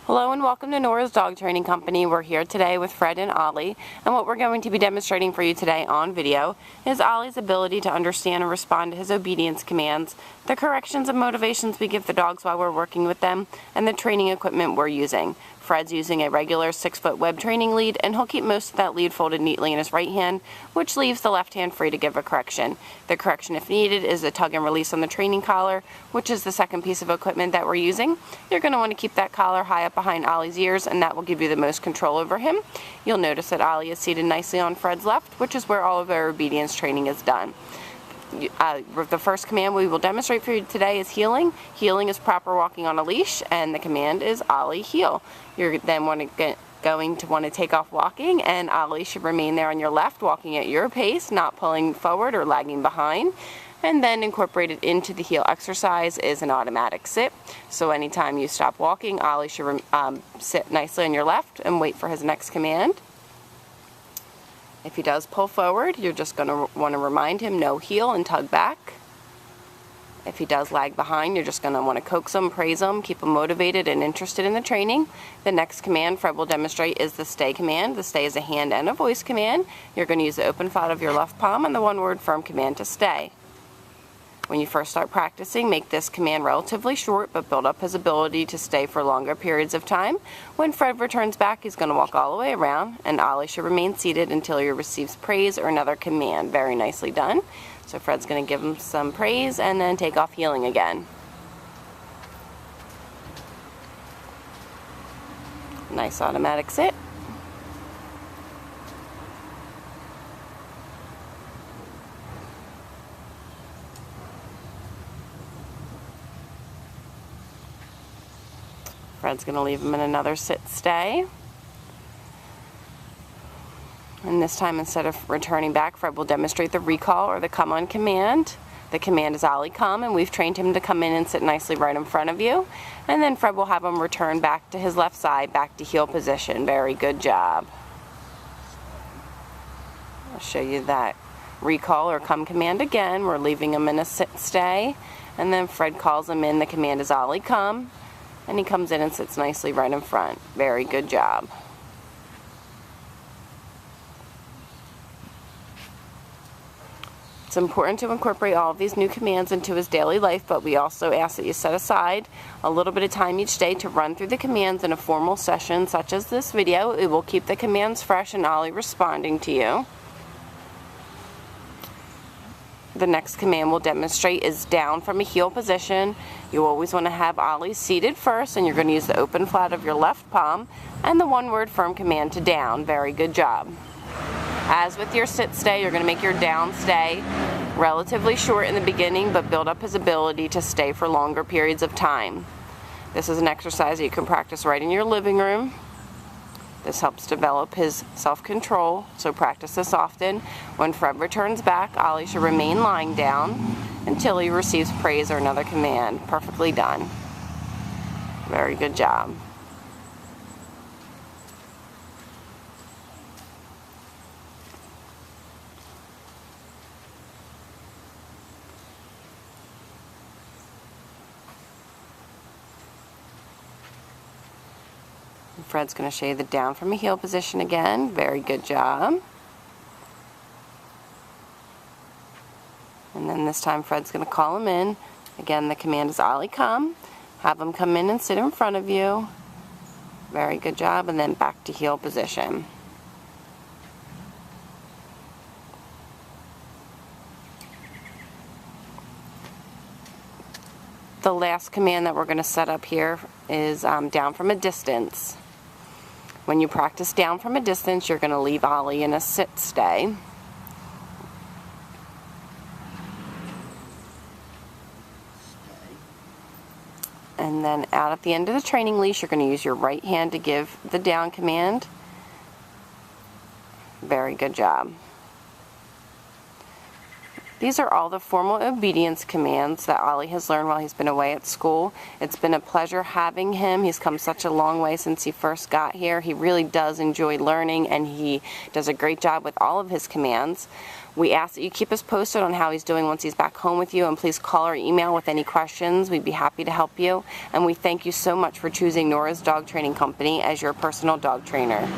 Hello and welcome to Nora's Dog Training Company. We're here today with Fred and Ollie, and what we're going to be demonstrating for you today on video is Ollie's ability to understand and respond to his obedience commands, the corrections and motivations we give the dogs while we're working with them, and the training equipment we're using. Fred's using a regular 6-foot web training lead, and he'll keep most of that lead folded neatly in his right hand, which leaves the left hand free to give a correction. The correction, if needed, is a tug and release on the training collar, which is the second piece of equipment that we're using. You're going to want to keep that collar high up behind Ollie's ears, and that will give you the most control over him. You'll notice that Ollie is seated nicely on Fred's left, which is where all of our obedience training is done. The first command we will demonstrate for you today is heeling. Heeling is proper walking on a leash, and the command is Ollie heel. You're then going to want to take off walking, and Ollie should remain there on your left, walking at your pace, not pulling forward or lagging behind. And then incorporated into the heel exercise is an automatic sit. So anytime you stop walking, Ollie should sit nicely on your left and wait for his next command. If he does pull forward, you're just going to want to remind him no heel and tug back. If he does lag behind, you're just going to want to coax him, praise him, keep him motivated and interested in the training. The next command Fred will demonstrate is the stay command. The stay is a hand and a voice command. You're going to use the open flat of your left palm and the one-word firm command to stay. When you first start practicing, make this command relatively short, but build up his ability to stay for longer periods of time. When Fred returns back, he's going to walk all the way around, and Ollie should remain seated until he receives praise or another command. Very nicely done. So Fred's going to give him some praise and then take off heeling again. Nice automatic sit. Fred's going to leave him in another sit-stay. And this time, instead of returning back, Fred will demonstrate the recall or the come on command. The command is Ollie come, and we've trained him to come in and sit nicely right in front of you. And then Fred will have him return back to his left side, back to heel position. Very good job. I'll show you that recall or come command again. We're leaving him in a sit-stay. And then Fred calls him in. The command is Ollie come. And he comes in and sits nicely right in front. Very good job. It's important to incorporate all of these new commands into his daily life, but we also ask that you set aside a little bit of time each day to run through the commands in a formal session such as this video. It will keep the commands fresh and Ollie responding to you. The next command we'll demonstrate is down from a heel position. You always want to have Ollie seated first, and you're going to use the open flat of your left palm and the one-word firm command to down. Very good job. As with your sit-stay, you're going to make your down stay relatively short in the beginning, but build up his ability to stay for longer periods of time. This is an exercise that you can practice right in your living room. This helps develop his self-control, so practice this often. When Fred returns back, Ollie should remain lying down until he receives praise or another command. Perfectly done. Very good job. Fred's going to show you the down from a heel position again. Very good job. And then this time Fred's going to call him in. Again, the command is Ollie come. Have him come in and sit in front of you. Very good job. And then back to heel position. The last command that we're going to set up here is down from a distance. When you practice down from a distance, you're going to leave Ollie in a sit-stay. And then out at the end of the training leash, you're going to use your right hand to give the down command. Very good job. These are all the formal obedience commands that Ollie has learned while he's been away at school. It's been a pleasure having him. He's come such a long way since he first got here. He really does enjoy learning, and he does a great job with all of his commands. We ask that you keep us posted on how he's doing once he's back home with you, and please call or email with any questions. We'd be happy to help you. And we thank you so much for choosing Nora's Dog Training Company as your personal dog trainer.